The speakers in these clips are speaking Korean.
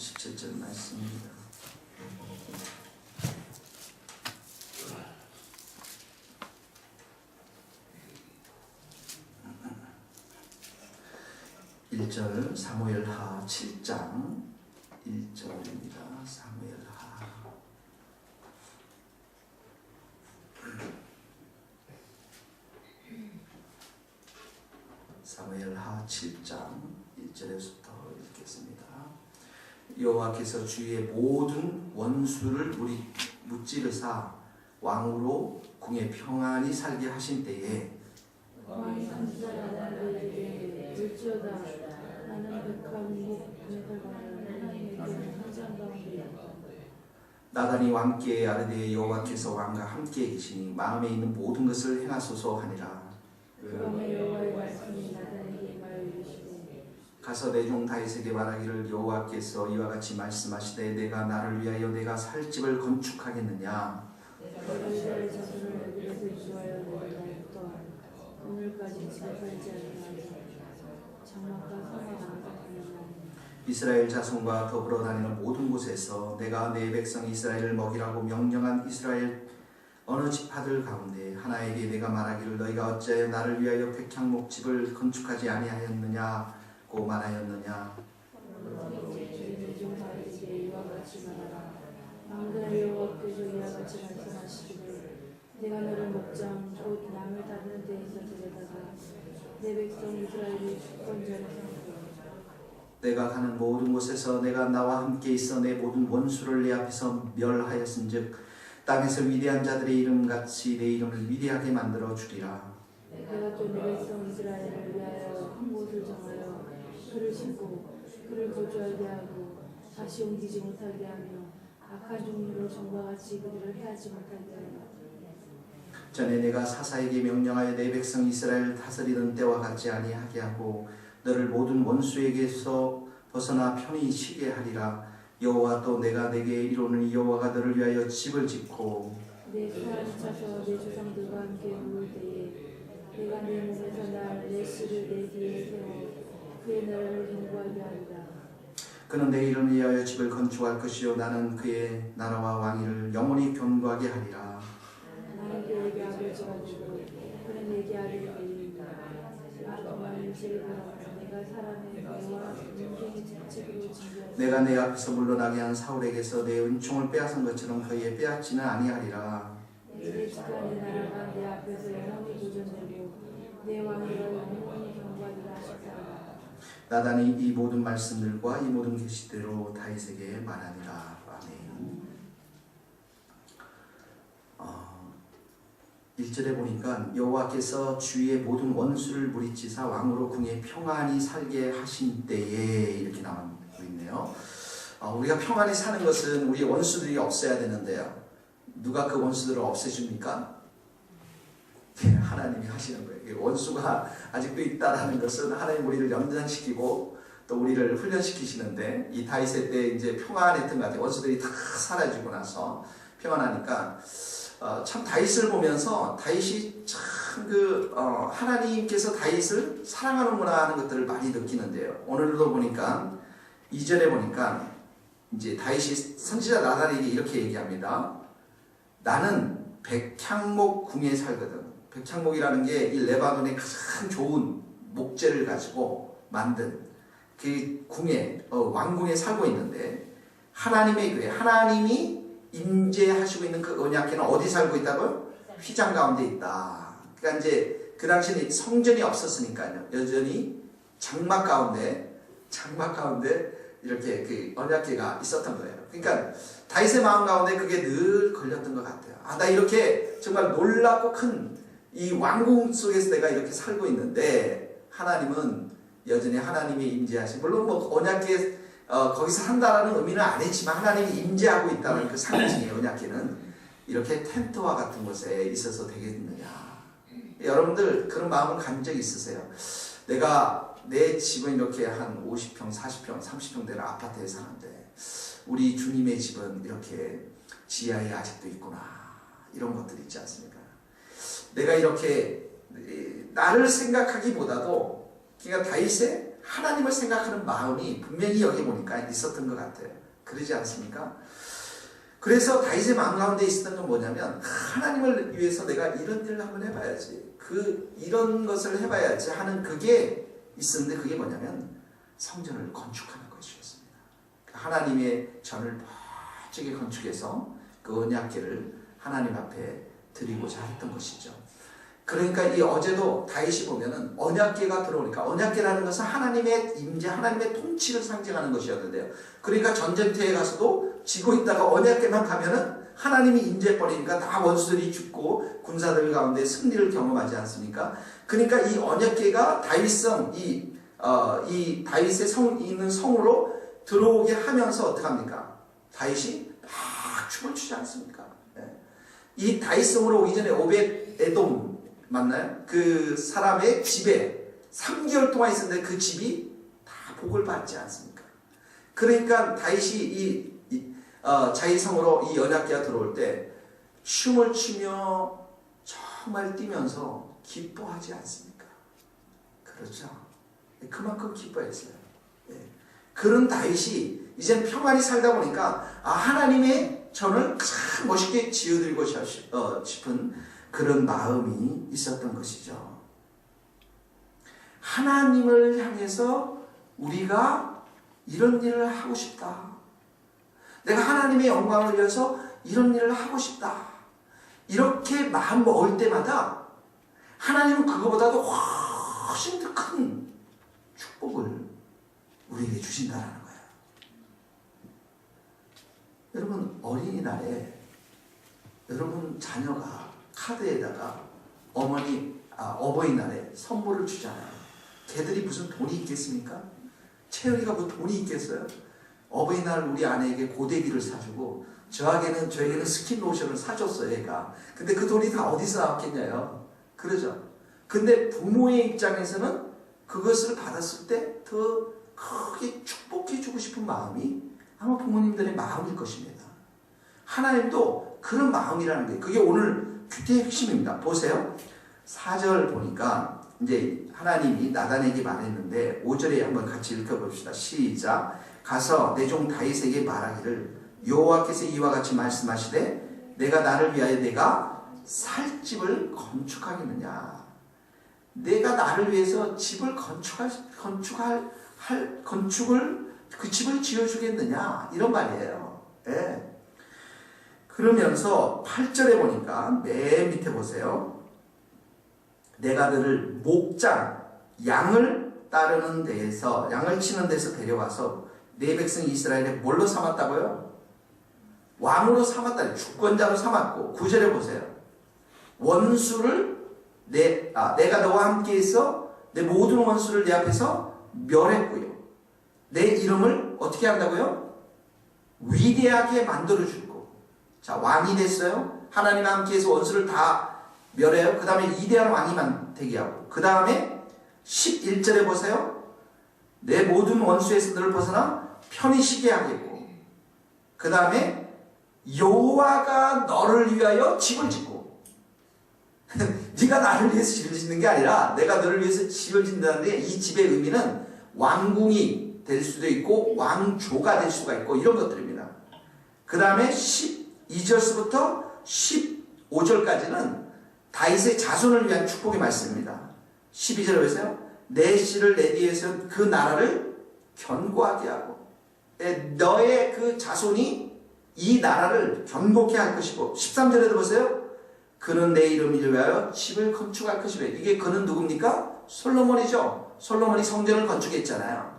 17절 말씀입니다. (1절) 사무엘하 7장 1절입니다. 사무엘하 사무엘하 7장 1절에서부터 읽겠습니다. 여호와께서 주의 모든 원수를 무찌르사 왕으로 궁에 평안히 살게 하신 때에 왕이 산사라다에게 들지어다 나는 백합 목매달과는 하나님에게는 항상 가운데 있다. 나단이 왕께 아르되 여호와께서 왕과 함께 계시니 마음에 있는 모든 것을 행하소서 하니라. 그러면 여호와의 말씀이 나단에게 말하여 이르시되 가서 내 종 다윗에게 말하기를 여호와께서 이와 같이 말씀하시되 내가 나를 위하여 내가 살 집을 건축하겠느냐. 내가 이스라엘 자손을 여기서 인도하여 내 날부터 오늘까지 집에 살지 아니하리라. 장막과 성막 안팎이나 이스라엘 자손과 더불어 다니는 모든 곳에서 내가 내 백성 이스라엘을 먹이라고 명령한 이스라엘 어느 지파들 가운데 하나에게 내가 말하기를 너희가 어찌하여 나를 위하여 백향목 집을 건축하지 아니하였느냐고 말하였느냐. 내 종 다윗에게 이와 같이 말하라. 만군의 여호와께서 이와 같이 말씀하시기를 내가 너를 목장 곧 양을 다루는 데에서 데려다가 내 백성 이스라엘의 주권자를 삼고 내가 가는 모든 곳에서 내가 나와 함께 있어 내 모든 원수를 내 앞에서 멸하였은즉 땅에서 위대한 자들의 이름같이 내 이름을 위대하게 만들어 주리라. 내가 또 내 백성 이스라엘을 위하여 한 곳을 정하여 그를 심고 그를 거주하게 하고 다시 옮기지 못하게 하며 악한 종류로 전과 같이 그들을 해하지 못하게 하리라. 전에 내가 사사에게 명령하여 내 백성 이스라엘을 다스리던 때와 같지 아니하게 하고 너를 모든 원수에게서 벗어나 편히 쉬게 하리라. 여호와 또 내가 내게 이루는 여호와가 너를 위하여 집을 짓고 내 수완이 차서 내 조상들과 함께 누울 때에 내가 내 몸에서 날 내 씨를 내 뒤에 세워 그의 나라를 견고하게 하리라. 그는 내 이름을 위하여 집을 건축할 것이요 나는 그의 나라와 왕위를 영원히 견고하게 하리라. 나는 그에게 아버지가 되고 그는 내게 아들이 되리라. 나 또한 인생을 바라보며 내가 사람의 배와 인생의 직책으로 징계하리라. 내가 내 앞에서 물러나게 한 사울에게서 내 은총을 빼앗은 것처럼 그의 빼앗지는 아니하리라. 내 지간의 나라가 내 앞에서 영원히 도전되고 내 왕위가 영원히 견고하리라 하셨다. 나단이 이 모든 말씀들과 이 모든 계시대로 다윗에게 말하니라. 아멘. 1절에 보니까 여호와께서 주의 모든 원수를 무리치사 왕으로 궁에 평안히 살게 하신 때에 이렇게 나오고 있네요. 우리가 평안히 사는 것은 우리의 원수들이 없어야 되는데요. 누가 그 원수들을 없애줍니까? 하나님이 하시는 거예요. 원수가 아직도 있다라는 것은 하나님 우리를 연장시키고 또 우리를 훈련시키시는데 이 다윗의 때 이제 평안했던 것 같아요. 원수들이 다 사라지고 나서 평안하니까 참 다윗을 보면서 다윗이 참 하나님께서 다윗을 사랑하는구나 하는 것들을 많이 느끼는데요. 오늘도 보니까 2절에 보니까 이제 다윗이 선지자 나단에게 이렇게 얘기합니다. 나는 백향목 궁에 살거든. 백향목이라는 게 이 레바논의 가장 좋은 목재를 가지고 만든 그 궁에 왕궁에 살고 있는데 하나님의 교회 하나님이 임재하시고 있는 그 언약궤는 어디 살고 있다고요? 휘장 가운데 있다. 그러니까 이제 그 당시에는 성전이 없었으니까요. 여전히 장막 가운데 이렇게 그 언약궤가 있었던 거예요. 그러니까 다윗의 마음 가운데 그게 늘 걸렸던 것 같아요. 나 이렇게 정말 놀랍고 큰 이 왕궁 속에서 내가 이렇게 살고 있는데 하나님은 여전히 하나님의 임재하심. 물론 뭐 언약궤 거기서 산다라는 의미는 아니지만 하나님이 임재하고 있다는 그 상징이에요. 언약궤는 이렇게 텐트와 같은 곳에 있어서 되겠느냐. 여러분들 그런 마음을 가진 적 있으세요? 내가 내 집은 이렇게 한 50평, 40평, 30평 되는 아파트에 사는데 우리 주님의 집은 이렇게 지하에 아직도 있구나. 이런 것들이 있지 않습니까? 내가 이렇게 나를 생각하기보다도 그러니까 다윗의 하나님을 생각하는 마음이 분명히 여기 보니까 있었던 것 같아요. 그러지 않습니까? 그래서 다윗의 마음 가운데 있었던 건 뭐냐면 하나님을 위해서 내가 이런 일을 한번 해봐야지, 이런 것을 해봐야지 하는 그게 있었는데, 그게 뭐냐면 성전을 건축하는 것이었습니다. 하나님의 전을 멋지게 건축해서 그 언약궤를 하나님 앞에 드리고자 했던 것이죠. 그러니까 이 어제도 다윗이 보면은 언약궤가 들어오니까, 언약궤라는 것은 하나님의 임재, 하나님의 통치를 상징하는 것이었는데요. 그러니까 전쟁터에 가서도 지고 있다가 언약궤만 가면은 하나님이 임재해버리니까 다 원수들이 죽고 군사들 가운데 승리를 경험하지 않습니까? 그러니까 이 언약궤가 다윗성, 이 다윗의 있는 성으로 들어오게 하면서 어떡합니까? 다윗이 막 춤을 추지 않습니까? 이 다윗성으로 오기 전에 오벳 에돔 맞나요? 그 사람의 집에 3개월 동안 있었는데 그 집이 다 복을 받지 않습니까? 그러니까 다윗이 자기 성으로 이 언약궤가 들어올 때 춤을 추며 정말 뛰면서 기뻐하지 않습니까? 그렇죠? 그만큼 기뻐했어요. 그런 다윗이 이젠 평안히 살다 보니까 하나님의 전을 참 멋있게 지어드리고 싶은 그런 마음이 있었던 것이죠. 하나님을 향해서 우리가 이런 일을 하고 싶다. 내가 하나님의 영광을 위해서 이런 일을 하고 싶다. 이렇게 마음 먹을 때마다 하나님은 그거보다도 훨씬 더 큰 축복을 우리에게 주신다는 거예요. 여러분, 어린이날에 여러분 자녀가 카드에다가 어버이날에 선물을 주잖아요. 걔들이 무슨 돈이 있겠습니까? 채연이가 뭐 돈이 있겠어요? 어버이날 우리 아내에게 고데기를 사주고 저에게는 스킨 로션을 사줬어요, 얘가. 근데 그 돈이 다 어디서 나왔겠냐요? 그러죠. 근데 부모의 입장에서는 그것을 받았을 때 더 크게 축복해주고 싶은 마음이 아마 부모님들의 마음일 것입니다. 하나님도 그런 마음이라는 게, 그게 오늘 큐티의 핵심입니다. 보세요. 4절 보니까 이제 하나님이 나단에게 말했는데 5절에 한번 같이 읽어봅시다. 시작. 가서 내 종 다윗에게 말하기를 여호와께서 이와 같이 말씀하시되 내가 나를 위하여 내가 살 집을 건축하겠느냐. 내가 나를 위해서 집을 그 집을 지어주겠느냐, 이런 말이에요. 네. 그러면서 8절에 보니까 맨 밑에 보세요. 내가 너를 목장, 양을 따르는 데에서, 양을 치는 데서 데려와서 내 백성 이스라엘에 뭘로 삼았다고요? 왕으로 삼았다니, 주권자로 삼았고, 9절에 보세요. 원수를 내가 너와 함께 있어 내 모든 원수를 내 앞에서 멸했고요. 내 이름을 어떻게 한다고요? 위대하게 만들어주고. 자, 왕이 됐어요. 하나님과 함께해서 원수를 다 멸해요. 그 다음에 위대한 왕이 되게 하고, 그 다음에 11절에 보세요. 내 모든 원수에서 너를 벗어나 편히 쉬게 하겠고, 그 다음에 여호와가 너를 위하여 집을 짓고. 네가 나를 위해서 집을 짓는 게 아니라 내가 너를 위해서 집을 짓는다는데, 이 집의 의미는 왕궁이 될 수도 있고 왕조가 될 수가 있고 이런 것들입니다. 그 다음에 12절부터 15절까지는 다윗의 자손을 위한 축복의 말씀입니다. 12절에 보세요. 내 씨를 내 뒤에서 그 나라를 견고하게 하고, 너의 그 자손이 이 나라를 견고케 할 것이고, 13절에도 보세요. 그는 내 이름을 위하여 집을 건축할 것이며. 이게 그는 누굽니까? 솔로몬이죠. 솔로몬이 성전을 건축했잖아요.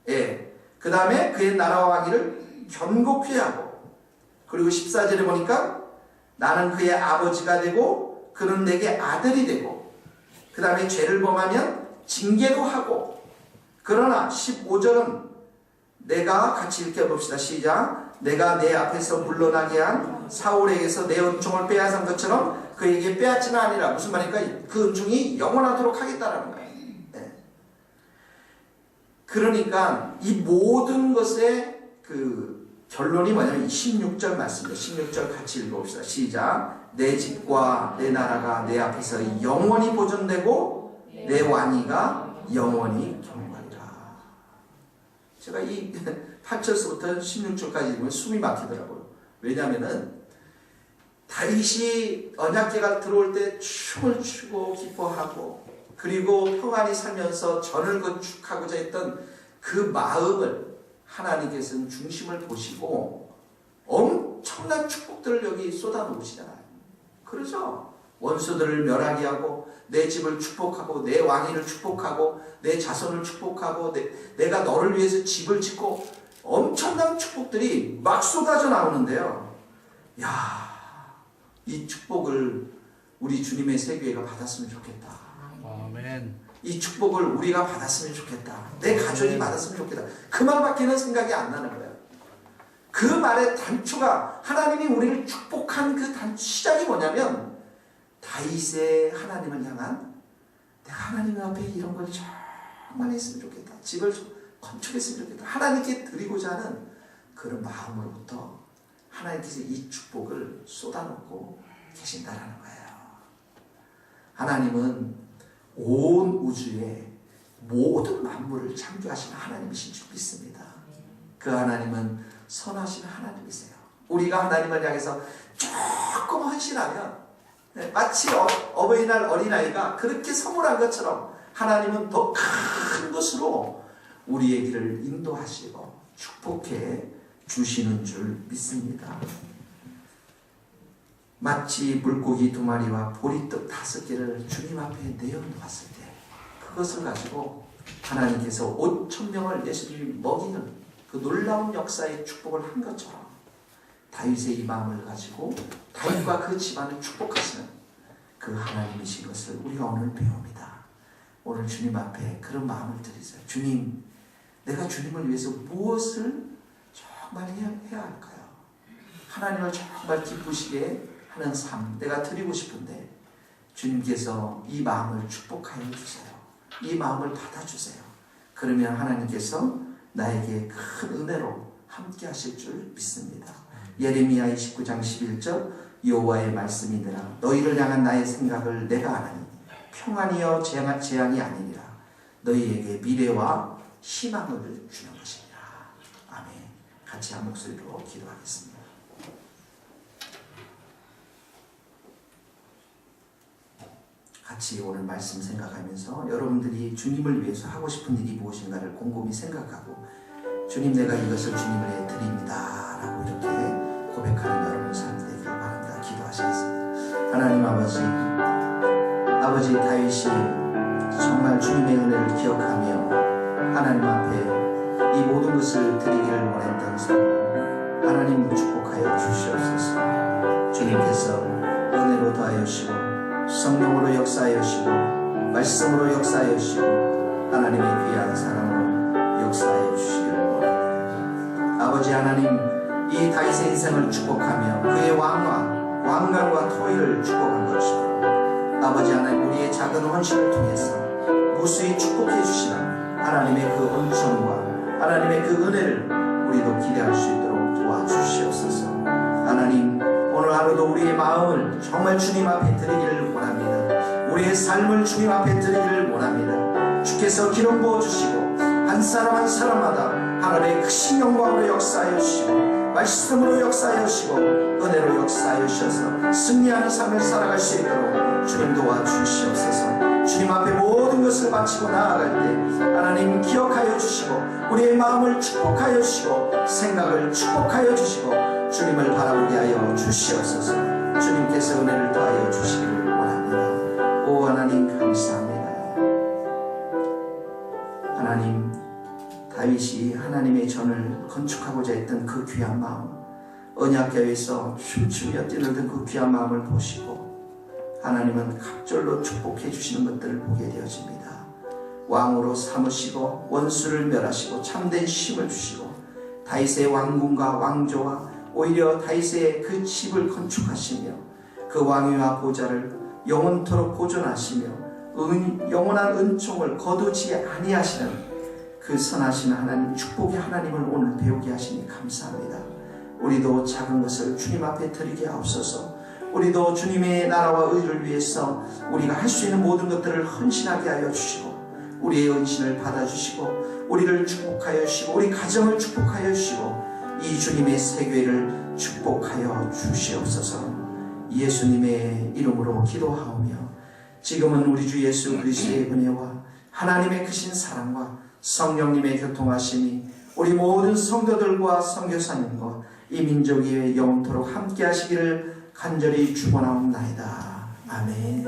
예. 그 다음에 그의 나라와 왕위를 견고케 하고, 그리고 14절에 보니까 나는 그의 아버지가 되고 그는 내게 아들이 되고, 그 다음에 죄를 범하면 징계도 하고. 그러나 15절은 내가 같이 읽어봅시다. 시작. 내가 내 앞에서 물러나게 한 사울에게서 내 은총을 빼앗은 것처럼 그에게 빼앗지는 아니라. 무슨 말입니까? 그 은총이 영원하도록 하겠다라는 거예요. 네. 그러니까 이 모든 것의 그 결론이 뭐냐면 16절 말씀입니다. 16절 같이 읽어봅시다. 시작. 내 집과 내 나라가 내 앞에서 영원히 보존되고 내 왕위가 영원히 경고하리라. 제가 이 8절서부터 16절까지 보면 숨이 막히더라고요. 왜냐하면은 다윗이 언약궤가 들어올 때 춤을 추고 기뻐하고 그리고 평안히 살면서 전을 건축하고자 했던 그 마음을 하나님께서는 중심을 보시고 엄청난 축복들을 여기 쏟아놓으시잖아요. 그러죠? 원수들을 멸하게 하고 내 집을 축복하고 내 왕위를 축복하고 내 자손을 축복하고 내가 너를 위해서 집을 짓고 엄청난 축복들이 막 쏟아져 나오는데요. 야, 이 축복을 우리 주님의 세교회가 받았으면 좋겠다. 아멘. 이 축복을 우리가 받았으면 좋겠다. 내 가족이 받았으면 좋겠다. 그 말밖에는 생각이 안 나는 거예요. 그 말의 단초가 하나님이 우리를 축복한 그 시작이 뭐냐면 다윗의 하나님을 향한 내가 하나님 앞에 이런 걸 정말 했으면 좋겠다. 집을 건축했으면 좋겠다. 하나님께 드리고자 하는 그런 마음으로부터 하나님께서 이 축복을 쏟아놓고 계신다라는 거예요. 하나님은 온 우주의 모든 만물을 창조하신 하나님이신 줄 믿습니다. 그 하나님은 선하신 하나님이세요. 우리가 하나님을 향해서 조금 헌신하면 마치 어버이날 어린아이가 그렇게 선물한 것처럼 하나님은 더 큰 것으로 우리의 길을 인도하시고 축복해 주시는 줄 믿습니다. 마치 물고기 2마리와 보리떡 5개를 주님 앞에 내어놓았을 때 그것을 가지고 하나님께서 5,000명을 예수님이 먹이는 그 놀라운 역사의 축복을 한 것처럼 다윗의 이 마음을 가지고 다윗과 그 집안을 축복하시는 그 하나님이신 것을 우리가 오늘 배웁니다. 오늘 주님 앞에 그런 마음을 드리세요. 주님, 내가 주님을 위해서 무엇을 정말 해야 할까요? 하나님을 정말 기쁘시게 하는 삶 내가 드리고 싶은데 주님께서 이 마음을 축복하여 주세요. 이 마음을 받아주세요. 그러면 하나님께서 나에게 큰 은혜로 함께 하실 줄 믿습니다. 예레미야 29장 11절 여호와의 말씀이니라 너희를 향한 나의 생각을 내가 아나니 평안이여 재앙이 아니니라 너희에게 미래와 희망을 주는 것이니라. 아멘. 같이 한 목소리로 기도하겠습니다. 같이 오늘 말씀 생각하면서 여러분들이 주님을 위해서 하고 싶은 일이 무엇인가를 곰곰이 생각하고 주님 내가 이것을 주님을 드립니다 라고 이렇게 고백하는 여러분 삶 되기를 바랍니다. 기도하시겠습니다. 하나님 아버지 다윗이 정말 주님의 은혜를 기억하며 하나님 앞에 이 모든 것을 드리기를 원했던 삶 하나님 축복하여 주시옵소서. 주님께서 은혜로 더하여 주시고 성령으로 역사하여 주시고 말씀으로 역사하여 주시고 하나님의 귀한 사랑으로 역사하여 주시기를 원합니다. 아버지 하나님 이 다윗의 인생을 축복하며 그의 왕관과 토의를 축복한 것이고 아버지 하나님 우리의 작은 헌신을 통해서 무수히 축복해 주시는 하나님의 그 은총과 하나님의 그 은혜를 우리도 기대할 수 있도록 도와주시옵소서. 하나님 오늘 하루도 우리의 마음을 정말 주님 앞에 드리기를 원합니다. 우리의 삶을 주님 앞에 드리기를 원합니다. 주께서 기름 부어주시고 한 사람 한 사람마다 하나님의 크신 영광으로 역사하여 주시고 말씀으로 역사하여 주시고 은혜로 역사하여 주셔서 승리하는 삶을 살아갈 수 있도록 주님 도와주시옵소서. 주님 앞에 모든 것을 바치고 나아갈 때 하나님 기억하여 주시고 우리의 마음을 축복하여 주시고 생각을 축복하여 주시고 주님을 바라보게 하여 주시옵소서. 주님께서 은혜를 더하여 주시기를 원합니다. 오 하나님 감사합니다. 하나님 다윗이 하나님의 전을 건축하고자 했던 그 귀한 마음 언약궤에서 춤추며 뛰놀던 그 귀한 마음을 보시고 하나님은 갑절로 축복해 주시는 것들을 보게 되어집니다. 왕으로 삼으시고 원수를 멸하시고 참된 힘을 주시고 다윗의 왕궁과 왕조와 오히려 다윗의 그 집을 건축하시며 그 왕위와 보좌를 영원토록 보존하시며 영원한 은총을 거두지 아니하시는 그 선하신 하나님 축복의 하나님을 오늘 배우게 하시니 감사합니다. 우리도 작은 것을 주님 앞에 드리게 하옵소서. 우리도 주님의 나라와 의를 위해서 우리가 할 수 있는 모든 것들을 헌신하게 하여 주시고 우리의 은신을 받아주시고 우리를 축복하여 주시고 우리 가정을 축복하여 주시고 이 주님의 세계를 축복하여 주시옵소서. 예수님의 이름으로 기도하오며 지금은 우리 주 예수 그리스도의 은혜와 하나님의 크신 사랑과 성령님의 교통하심이 우리 모든 성도들과 선교사님과 이 민족 위에 영원토록 함께 하시기를 간절히 축원하옵나이다. 아멘.